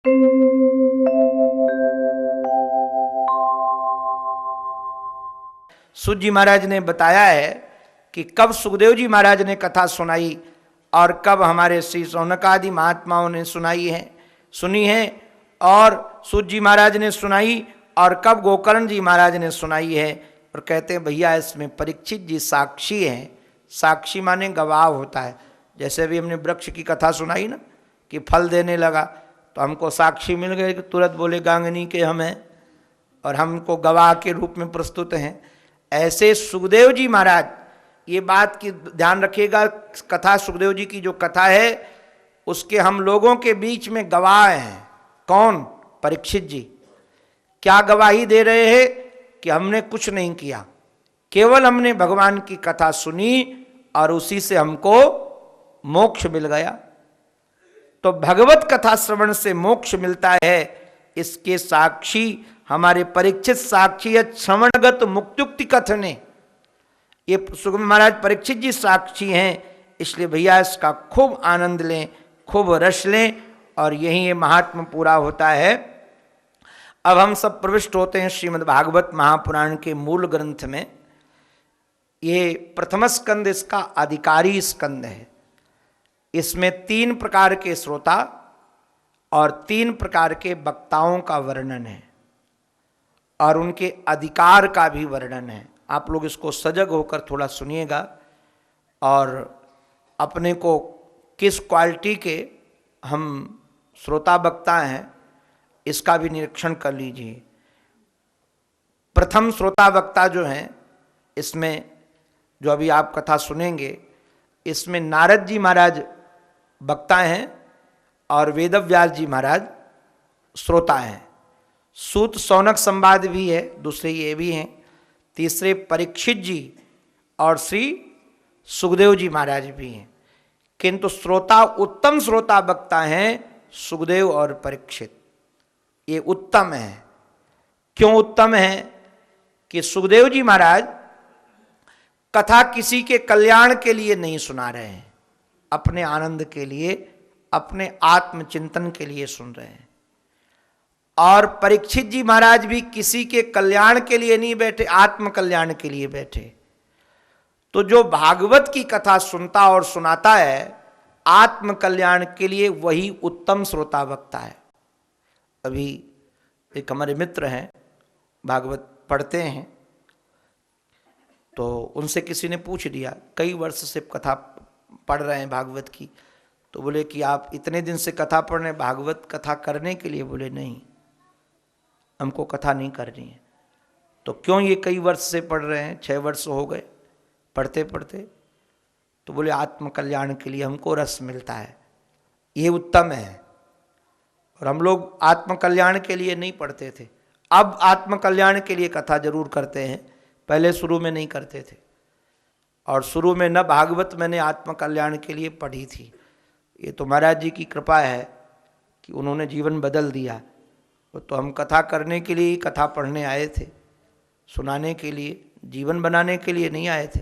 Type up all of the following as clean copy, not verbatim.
सूत जी महाराज ने बताया है कि कब सुखदेव जी महाराज ने कथा सुनाई और कब हमारे श्री शौनक आदि महात्माओं ने सुनी है, और सूत जी महाराज ने सुनाई, और कब गोकर्ण जी महाराज ने सुनाई है। और कहते हैं भैया इसमें परीक्षित जी साक्षी हैं। साक्षी माने गवाह होता है। जैसे अभी हमने वृक्ष की कथा सुनाई ना कि फल देने लगा, तो हमको साक्षी मिल गए कि तुरंत बोले गांगनी के हम हैं और हमको गवाह के रूप में प्रस्तुत हैं। ऐसे सुखदेव जी महाराज, ये बात की ध्यान रखिएगा, कथा सुखदेव जी की जो कथा है उसके हम लोगों के बीच में गवाह हैं। कौन? परीक्षित जी। क्या गवाही दे रहे हैं कि हमने कुछ नहीं किया, केवल हमने भगवान की कथा सुनी और उसी से हमको मोक्ष मिल गया। तो भगवत कथा श्रवण से मोक्ष मिलता है, इसके साक्षी हमारे परीक्षित साक्षी है। श्रवणगत मुक्त्युक्ति कथने, ये सुखदेव महाराज परीक्षित जी साक्षी हैं। इसलिए भैया इसका खूब आनंद लें, खूब रस लें, और यही ये महात्म पूरा होता है। अब हम सब प्रविष्ट होते हैं श्रीमद् भागवत महापुराण के मूल ग्रंथ में। ये प्रथम स्कंद इसका अधिकारी स्कंद है। इसमें 3 प्रकार के श्रोता और 3 प्रकार के वक्ताओं का वर्णन है और उनके अधिकार का भी वर्णन है। आप लोग इसको सजग होकर थोड़ा सुनिएगा और अपने को किस क्वालिटी के हम श्रोता वक्ता हैं इसका भी निरीक्षण कर लीजिए। प्रथम श्रोता वक्ता जो हैं, इसमें जो अभी आप कथा सुनेंगे, इसमें नारद जी महाराज वक्ता हैं और वेदव्यास जी महाराज श्रोता हैं। सूत शौनक संवाद भी है, दूसरे ये भी हैं, तीसरे परीक्षित जी और श्री सुखदेव जी महाराज भी हैं। किंतु श्रोता, उत्तम श्रोता वक्ता हैं सुखदेव और परीक्षित। ये उत्तम है। क्यों उत्तम है? कि सुखदेव जी महाराज कथा किसी के कल्याण के लिए नहीं सुना रहे हैं, अपने आनंद के लिए, अपने आत्मचिंतन के लिए सुन रहे हैं। और परीक्षित जी महाराज भी किसी के कल्याण के लिए नहीं बैठे, आत्म कल्याण के लिए बैठे। तो जो भागवत की कथा सुनता और सुनाता है आत्म कल्याण के लिए, वही उत्तम श्रोता वक्ता है। अभी एक हमारे मित्र हैं, भागवत पढ़ते हैं, तो उनसे किसी ने पूछ दिया, कई वर्ष से कथा पढ़ रहे हैं भागवत की, तो बोले कि आप इतने दिन से कथा पढ़ रहे हैं भागवत कथा करने के लिए? बोले नहीं, हमको कथा नहीं करनी है। तो क्यों ये कई वर्ष से पढ़ रहे हैं? 6 वर्ष हो गए पढ़ते पढ़ते। तो बोले आत्म कल्याण के लिए हमको रस मिलता है, ये उत्तम है। और हम लोग आत्म कल्याण के लिए नहीं पढ़ते थे, अब आत्म कल्याण के लिए कथा जरूर करते हैं, पहले शुरू में नहीं करते थे। और शुरू में न भागवत मैंने आत्म कल्याण के लिए पढ़ी थी। ये तो महाराज जी की कृपा है कि उन्होंने जीवन बदल दिया। तो हम कथा करने के लिए कथा पढ़ने आए थे, सुनाने के लिए, जीवन बनाने के लिए नहीं आए थे।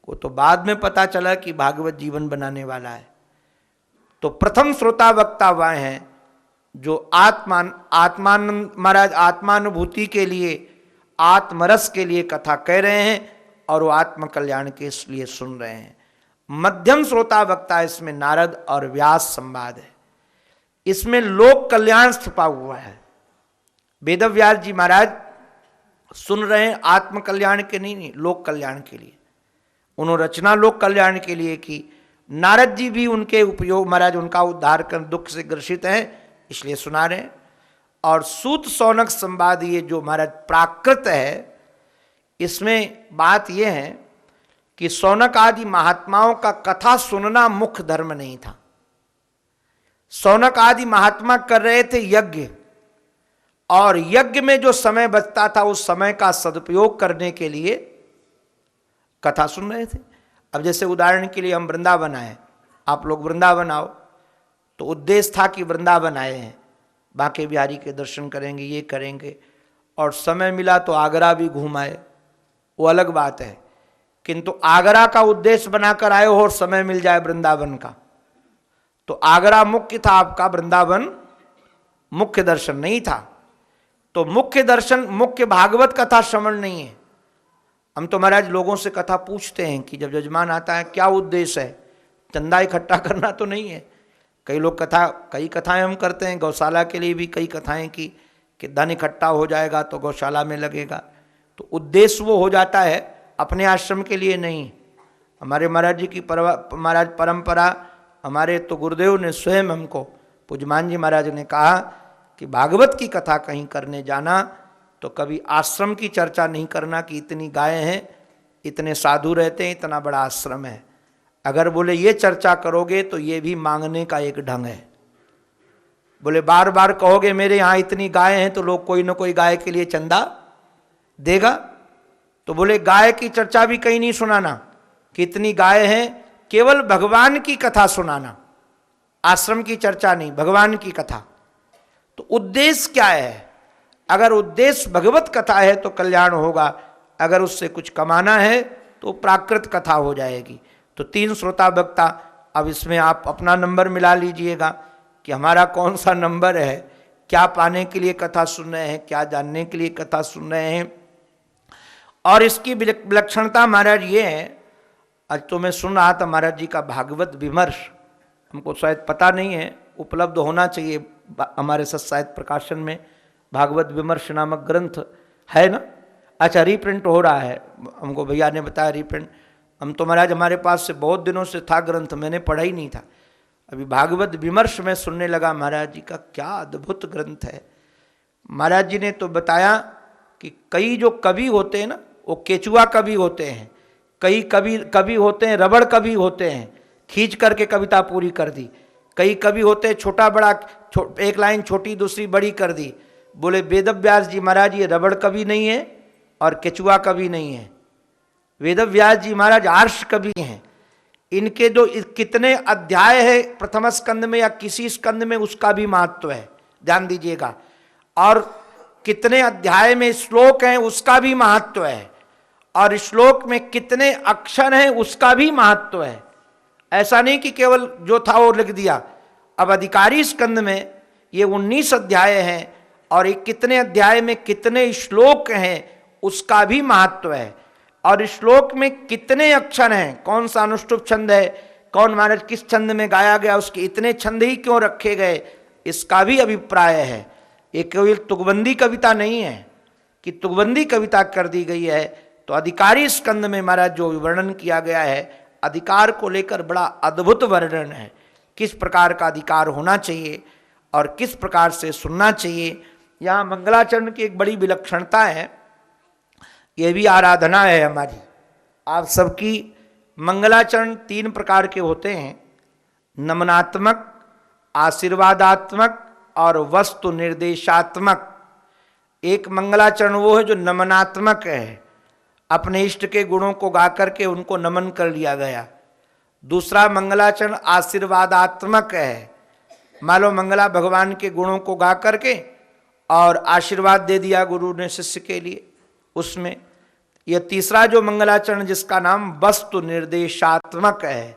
वो तो बाद में पता चला कि भागवत जीवन बनाने वाला है। तो प्रथम श्रोता वक्ता वह हैं जो आत्मान महाराज आत्मानुभूति के लिए, आत्मरस के लिए कथा कह रहे हैं और वो आत्म कल्याण के लिए सुन रहे हैं। मध्यम श्रोता वक्ता इसमें नारद और व्यास संवाद है। इसमें लोक कल्याण छिपा हुआ है। वेदव्यास जी महाराज सुन रहे हैं आत्म कल्याण के नहीं, लोक कल्याण के लिए। उन्होंने रचना लोक कल्याण के लिए की। नारद जी भी उनके उपयोग, महाराज उनका उद्धार कर दुख से ग्रसित हैं, इसलिए सुना रहे हैं। और सूत शौनक संवाद, ये जो महाराज प्राकृत है, इसमें बात यह है कि शौनक आदि महात्माओं का कथा सुनना मुख्य धर्म नहीं था। शौनक आदि महात्मा कर रहे थे यज्ञ, और यज्ञ में जो समय बचता था उस समय का सदुपयोग करने के लिए कथा सुन रहे थे। अब जैसे उदाहरण के लिए हम वृंदावन आए, आप लोग वृंदावन आओ, तो उद्देश्य था कि वृंदावन आए हैं, बांके बिहारी के दर्शन करेंगे, ये करेंगे, और समय मिला तो आगरा भी घूम आए, वो अलग बात है। किंतु आगरा का उद्देश्य बनाकर आए हो और समय मिल जाए वृंदावन का, तो आगरा मुख्य था आपका, वृंदावन मुख्य दर्शन नहीं था। तो मुख्य दर्शन, मुख्य भागवत कथा श्रवण नहीं है। हम तो महाराज लोगों से कथा पूछते हैं कि जब यजमान आता है क्या उद्देश्य है, चंदा इकट्ठा करना तो नहीं है। कई लोग कई कथाएं हम करते हैं, गौशाला के लिए भी कई कथाएं की कि धन इकट्ठा हो जाएगा तो गौशाला में लगेगा। तो उद्देश्य वो हो जाता है, अपने आश्रम के लिए नहीं। हमारे महाराज जी की महाराज परंपरा, हमारे तो गुरुदेव ने स्वयं हमको, पूज्यमान जी महाराज ने कहा कि भागवत की कथा कहीं करने जाना तो कभी आश्रम की चर्चा नहीं करना कि इतनी गायें हैं, इतने साधु रहते हैं, इतना बड़ा आश्रम है। अगर बोले ये चर्चा करोगे तो ये भी मांगने का एक ढंग है। बोले बार बार कहोगे मेरे यहाँ इतनी गाय हैं तो लोग कोई ना कोई गाय के लिए चंदा देगा। तो बोले गाय की चर्चा भी कहीं नहीं सुनाना कि इतनी गाय हैं, केवल भगवान की कथा सुनाना, आश्रम की चर्चा नहीं, भगवान की कथा। तो उद्देश्य क्या है? अगर उद्देश्य भगवत कथा है तो कल्याण होगा, अगर उससे कुछ कमाना है तो प्राकृत कथा हो जाएगी। तो 3 श्रोता वक्ता, अब इसमें आप अपना नंबर मिला लीजिएगा कि हमारा कौन सा नंबर है, क्या पाने के लिए कथा सुन रहे हैं, क्या जानने के लिए कथा सुन रहे हैं। और इसकी विलक्षणता महाराज ये है, आज तो मैं सुन रहा था महाराज जी का भागवत विमर्श, हमको शायद पता नहीं है, उपलब्ध होना चाहिए हमारे सत्साहित्य प्रकाशन में। भागवत विमर्श नामक ग्रंथ है ना? अच्छा, रीप्रिंट हो रहा है, हमको भैया ने बताया रीप्रिंट। हम तो महाराज हमारे पास से बहुत दिनों से था ग्रंथ, मैंने पढ़ा ही नहीं था। अभी भागवत विमर्श में सुनने लगा महाराज जी का, क्या अद्भुत ग्रंथ है। महाराज जी ने तो बताया कि कई जो कवि होते हैं ना, वो केचुआ कवि होते हैं, कई कवि होते हैं रबड़ कवि होते हैं, खींच करके कविता पूरी कर दी। कई कवि होते हैं छोटा बड़ा, एक लाइन छोटी दूसरी बड़ी कर दी। बोले वेदव्यास जी महाराज ये रबड़ कवि नहीं है और केचुआ कवि नहीं है, वेदव्यास जी महाराज आर्ष कवि हैं। इनके जो कितने अध्याय है प्रथम स्कंद में या किसी स्कंद में, उसका भी महत्व है, ध्यान दीजिएगा। और कितने अध्याय में श्लोक हैं उसका भी महत्व है, और श्लोक में कितने अक्षर हैं उसका भी महत्व है। ऐसा नहीं कि केवल जो था वो लिख दिया। अब अधिकारी स्कंद में ये 19 अध्याय हैं और ये कितने अध्याय में कितने श्लोक हैं उसका भी महत्व है, और श्लोक में कितने अक्षर हैं, कौन सा अनुष्टुप छंद है, कौन महाराज किस छंद में गाया गया, उसके इतने छंद ही क्यों रखे गए, इसका भी अभिप्राय है। ये केवल तुकबंदी कविता नहीं है कि तुकबंदी कविता कर दी गई है। तो अधिकारी स्कंद में महाराज जो वर्णन किया गया है, अधिकार को लेकर बड़ा अद्भुत वर्णन है, किस प्रकार का अधिकार होना चाहिए और किस प्रकार से सुनना चाहिए। यहाँ मंगलाचरण की एक बड़ी विलक्षणता है, ये भी आराधना है हमारी आप सबकी। मंगलाचरण 3 प्रकार के होते हैं, नमनात्मक, आशीर्वादात्मक और वस्तु निर्देशात्मक। एक मंगलाचरण वो है जो नमनात्मक है, अपने इष्ट के गुणों को गा करके उनको नमन कर लिया गया। दूसरा मंगलाचरण आशीर्वादात्मक है, मान लो मंगला भगवान के गुणों को गा करके और आशीर्वाद दे दिया गुरु ने शिष्य के लिए उसमें। यह तीसरा जो मंगलाचरण जिसका नाम वस्तु निर्देशात्मक है।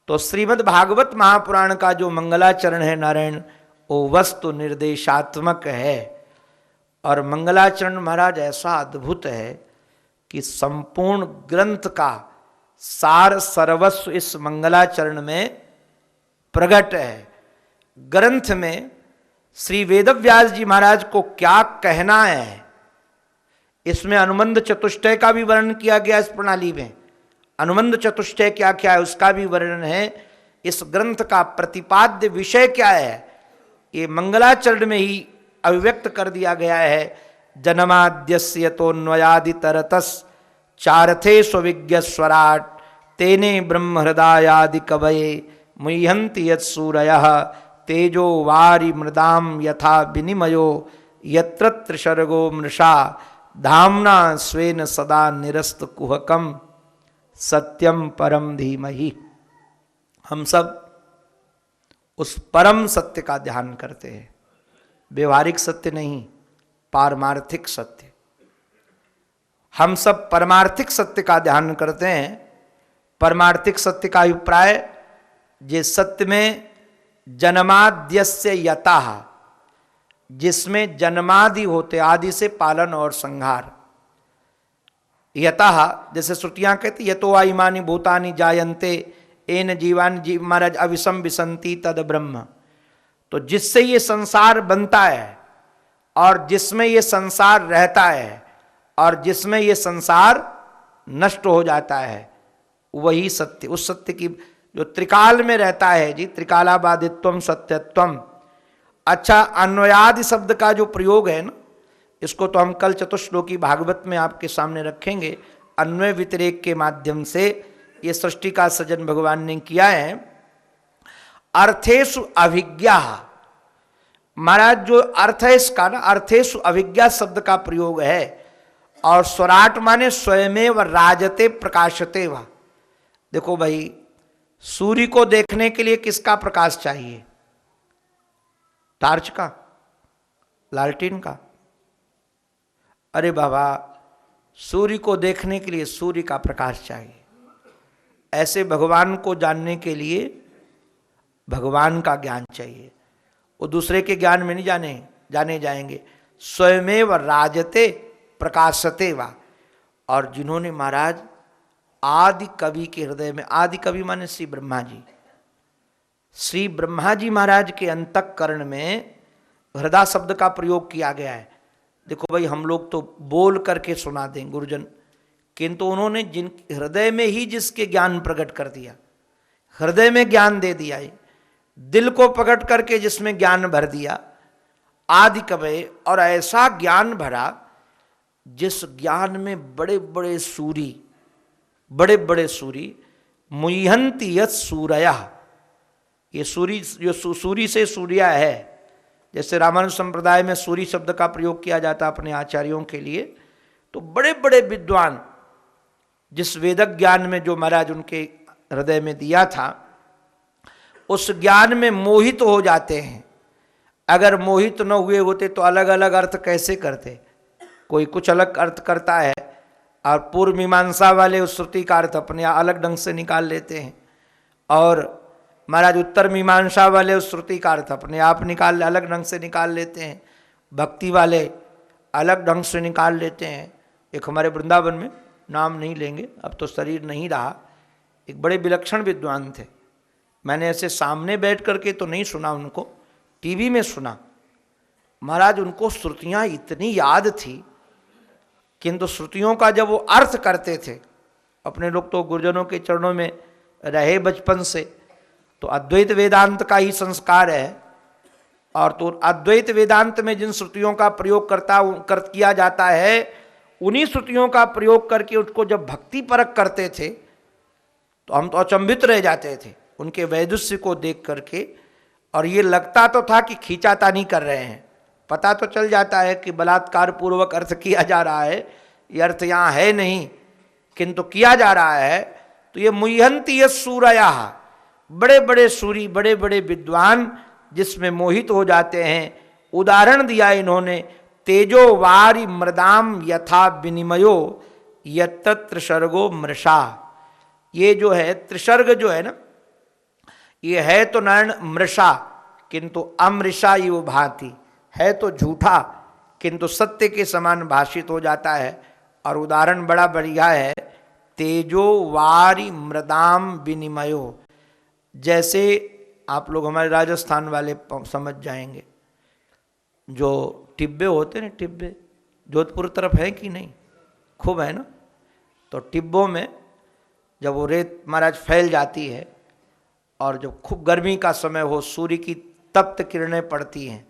तो श्रीमद् भागवत महापुराण का जो मंगलाचरण है नारायण, वो वस्तु निर्देशात्मक है। और मंगलाचरण महाराज ऐसा अद्भुत है कि संपूर्ण ग्रंथ का सार सर्वस्व इस मंगलाचरण में प्रकट है। ग्रंथ में श्री वेदव्यास जी महाराज को क्या कहना है, इसमें अनुबंध चतुष्टय का भी वर्णन किया गया। इस प्रणाली में अनुबंध चतुष्टय क्या क्या है उसका भी वर्णन है। इस ग्रंथ का प्रतिपाद्य विषय क्या है, ये मंगलाचरण में ही अभिव्यक्त कर दिया गया है। जन्माद्यस्य तोन्वयादितरतस् चारथे स्वविज्ञस्वराट तेने ब्रह्म हृदयादि कवये मुह्यन्ति यत्सूरयः तेजो वारि मृदाम यथा विनिमयो यत्र त्रिसर्गो मृषा धाम्ना स्वेन सदा निरस्त कुहकम सत्यम परम धीमहि। हम सब उस परम सत्य का ध्यान करते हैं, व्यवहारिक सत्य नहीं, पारमार्थिक सत्य। हम सब परमार्थिक सत्य का ध्यान करते हैं। परमार्थिक सत्य का अभिप्राय, जे सत्य में जन्माद्यस्य यतः, जिसमें जन्मादि होते, आदि से पालन और संहार। यतः, जैसे श्रुतियां कहती यतो वा इमानि भूतानि जायन्ते एन जीवानि जीव महाराज अविसम विसंति तद ब्रह्म। तो जिससे ये संसार बनता है और जिसमें ये संसार रहता है और जिसमें ये संसार नष्ट हो जाता है, वही सत्य, उस सत्य की जो त्रिकाल में रहता है जी, त्रिकालाबादित्वम सत्यत्वम। अच्छा, अन्वयादि शब्द का जो प्रयोग है ना, इसको तो हम कल चतुश्लोकी भागवत में आपके सामने रखेंगे। अन्वय व्यतिरेक के माध्यम से ये सृष्टि का सृजन भगवान ने किया है। अर्थेषु अभिज्ञा, महाराज जो अर्थ है इसका ना, अर्थेषु अभिज्ञा शब्द का प्रयोग है। और स्वराट माने स्वयमेव राजते प्रकाशते वा। देखो भाई, सूर्य को देखने के लिए किसका प्रकाश चाहिए? टार्च का, लालटेन का? अरे बाबा, सूर्य को देखने के लिए सूर्य का प्रकाश चाहिए। ऐसे भगवान को जानने के लिए भगवान का ज्ञान चाहिए, वो दूसरे के ज्ञान में नहीं जाने जाएंगे। स्वयमेव राजते प्रकाशते वा। और जिन्होंने महाराज आदि कवि के हृदय में, आदि कवि माने श्री ब्रह्मा जी, श्री ब्रह्मा जी महाराज के अंतःकरण में हृदय शब्द का प्रयोग किया गया है। देखो भाई, हम लोग तो बोल करके सुना दें गुरुजन, किंतु उन्होंने जिन हृदय में ही जिसके ज्ञान प्रकट कर दिया, हृदय में ज्ञान दे दिया है, दिल को प्रकट करके जिसमें ज्ञान भर दिया, आदि कवि। और ऐसा ज्ञान भरा जिस ज्ञान में बड़े बड़े सूरी मुह्यंति यत् सूरया। ये सूरी जो सूरी से सूर्या है, जैसे रामानुज संप्रदाय में सूरी शब्द का प्रयोग किया जाता अपने आचार्यों के लिए, तो बड़े बड़े विद्वान जिस वेदक ज्ञान में जो महाराज उनके हृदय में दिया था, उस ज्ञान में मोहित हो जाते हैं। अगर मोहित न हुए होते तो अलग अलग अर्थ कैसे करते? कोई कुछ अलग अर्थ करता है और पूर्व मीमांसा वाले उस श्रुति का अर्थ अपने अलग ढंग से निकाल लेते हैं, और महाराज उत्तर मीमांसा वाले उस श्रुति का अर्थ अपने आप अलग ढंग से निकाल लेते हैं, भक्ति वाले अलग ढंग से निकाल लेते हैं। एक हमारे वृंदावन में, नाम नहीं लेंगे, अब तो शरीर नहीं रहा, एक बड़े विलक्षण विद्वान थे। मैंने ऐसे सामने बैठ करके तो नहीं सुना उनको, टीवी में सुना। महाराज उनको श्रुतियाँ इतनी याद थी, किंतु श्रुतियों का जब वो अर्थ करते थे, अपने लोग तो गुरुजनों के चरणों में रहे बचपन से, तो अद्वैत वेदांत का ही संस्कार है। और तो अद्वैत वेदांत में जिन श्रुतियों का प्रयोग किया जाता है, उन्हीं श्रुतियों का प्रयोग करके उसको जब भक्ति परक करते थे तो हम तो अचंभित रह जाते थे उनके वैदुष्य को देख करके। और ये लगता तो था कि खींचातानी कर रहे हैं, पता तो चल जाता है कि बलात्कार पूर्वक अर्थ किया जा रहा है, ये अर्थ यहाँ है नहीं, किंतु किया जा रहा है। तो ये मुह्यंति यत् सूरया, बड़े बड़े सूरी, बड़े बड़े विद्वान जिसमें मोहित हो जाते हैं। उदाहरण दिया इन्होंने, तेजो वारी मृदाम यथा विनिमयो यत्र त्रिसर्गो मृषा। ये जो है त्रिसर्ग जो है ना, ये है तो नारायण मृषा, किंतु अमृषा ये वो भांति है, तो झूठा किंतु सत्य के समान भाषित हो जाता है। और उदाहरण बड़ा बढ़िया है, तेजो वारी मृदाम विनिमयो। जैसे आप लोग हमारे राजस्थान वाले समझ जाएंगे, जो टिब्बे होते ना, टिब्बे जोधपुर तरफ है कि नहीं, खूब है ना। तो टिब्बों में जब वो रेत महाराज फैल जाती है और जब खूब गर्मी का समय हो, सूर्य की तप्त किरणें पड़ती हैं,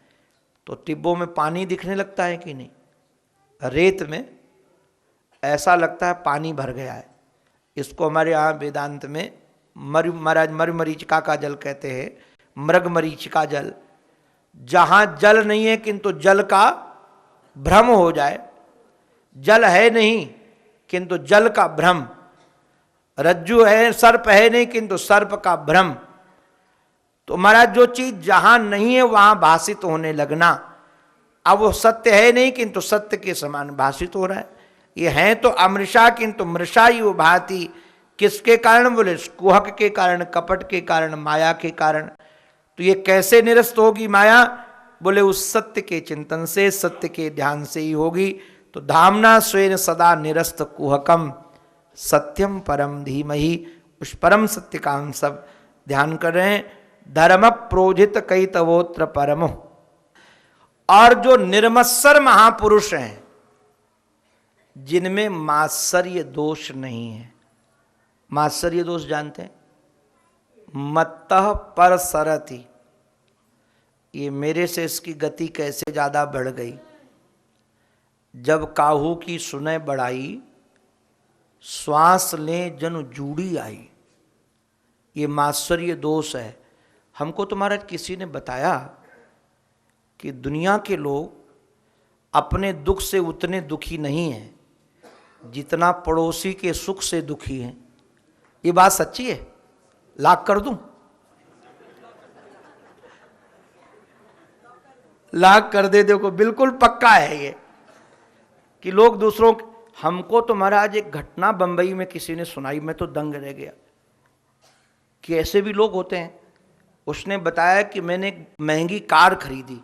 तो टिब्बों में पानी दिखने लगता है कि नहीं? रेत में ऐसा लगता है पानी भर गया है। इसको हमारे यहाँ वेदांत में महाराज मरीचिका का जल कहते हैं, मृग मरीचिका जल। जहाँ जल नहीं है किंतु जल का भ्रम हो जाए, जल है नहीं किंतु जल का भ्रम, रज्जु है सर्प है नहीं किंतु सर्प का भ्रम। तो महाराज जो चीज जहां नहीं है वहां भाषित होने लगना, अब वो सत्य है नहीं किंतु सत्य के समान भाषित हो रहा है। ये है तो अमृषा किंतु मृषा ही वो भांति। किसके कारण? बोले कुहक के कारण, कपट के कारण, माया के कारण। तो ये कैसे निरस्त होगी माया? बोले उस सत्य के चिंतन से, सत्य के ध्यान से ही होगी। तो धामना स्वेन सदा निरस्त कुहकम सत्यम परम धीमहि, उस परम सत्य का हम सब ध्यान कर रहे हैं। धर्म प्रोजित कई तवोत्र परमो, और जो निर्मत्सर महापुरुष हैं जिनमें मात्सर्य दोष नहीं है। मात्सर्य दोष जानते हैं? मत्तः पर सरति, ये मेरे से इसकी गति कैसे ज्यादा बढ़ गई, जब काहू की सुने बढ़ाई, श्वास ले जन जूड़ी आई। ये मात्सर्य दोष है। हमको तो महाराज किसी ने बताया कि दुनिया के लोग अपने दुख से उतने दुखी नहीं हैं जितना पड़ोसी के सुख से दुखी हैं। ये बात सच्ची है? लाख कर दूं? लाख कर दे, देखो बिल्कुल पक्का है ये कि लोग दूसरों। हमको तो महाराज एक घटना बंबई में किसी ने सुनाई, मैं तो दंग रह गया कि ऐसे भी लोग होते हैं। उसने बताया कि मैंने एक महंगी कार खरीदी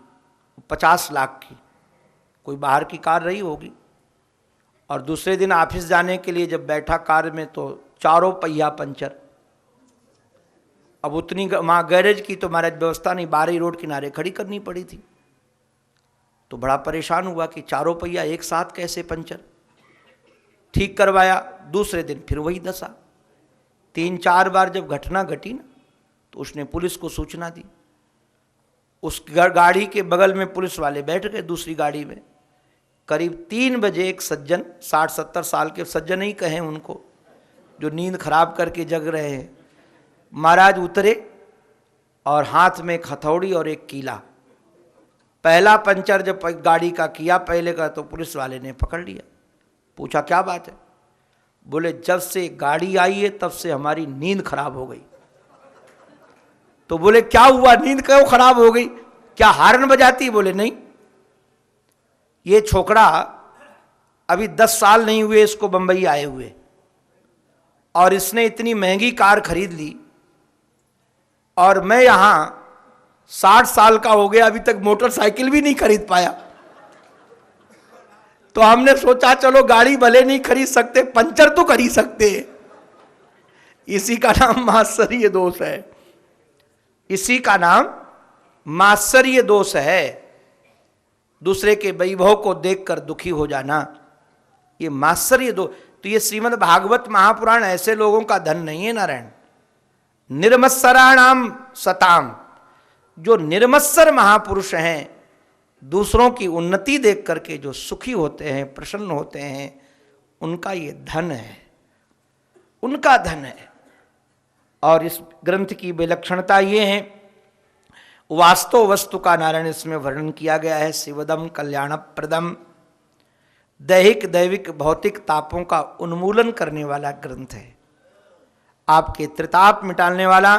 50 लाख की, कोई बाहर की कार रही होगी, और दूसरे दिन ऑफिस जाने के लिए जब बैठा कार में तो चारों पहिया पंचर। अब उतनी वहाँ गैरेज की तो महाराज व्यवस्था नहीं, बाहर ही रोड किनारे खड़ी करनी पड़ी थी। तो बड़ा परेशान हुआ कि चारों पहिया एक साथ कैसे पंचर। ठीक करवाया, दूसरे दिन फिर वही दशा। 3-4 बार जब घटना घटी ना, तो उसने पुलिस को सूचना दी। उस गाड़ी के बगल में पुलिस वाले बैठ गए दूसरी गाड़ी में। करीब 3 बजे एक सज्जन, 60-70 साल के सज्जन ही कहें उनको, जो नींद खराब करके जग रहे हैं, महाराज उतरे और हाथ में एक हथौड़ी और एक कीला। पहला पंचर जब गाड़ी का किया पहले का, तो पुलिस वाले ने पकड़ लिया। पूछा क्या बात है? बोले जब से गाड़ी आई है तब से हमारी नींद खराब हो गई। तो बोले क्या हुआ, नींद क्यों खराब हो गई, क्या हार्न बजाती? बोले नहीं, ये छोकरा अभी 10 साल नहीं हुए इसको बंबई आए हुए, और इसने इतनी महंगी कार खरीद ली, और मैं यहां 60 साल का हो गया, अभी तक मोटरसाइकिल भी नहीं खरीद पाया। तो हमने सोचा चलो गाड़ी भले नहीं खरीद सकते, पंचर तो खरीद सकते हैं। इसी का नाम मात्सर्य दोष है। इसी का नाम मात्सर्य दोष है। दूसरे के वैभव को देखकर दुखी हो जाना, ये मात्सर्य दोष। तो ये श्रीमद् भागवत महापुराण ऐसे लोगों का धन नहीं है नारायण। निर्मत्सराणाम सताम, जो निर्मत्सर महापुरुष हैं, दूसरों की उन्नति देख करके जो सुखी होते हैं, प्रसन्न होते हैं, उनका ये धन है, उनका धन है। और इस ग्रंथ की विलक्षणता ये है, वास्तव वस्तु का नारायण इसमें वर्णन किया गया है। शिवदम कल्याणप्रदम, दैहिक दैविक भौतिक तापों का उन्मूलन करने वाला ग्रंथ है, आपके त्रिताप मिटाने वाला।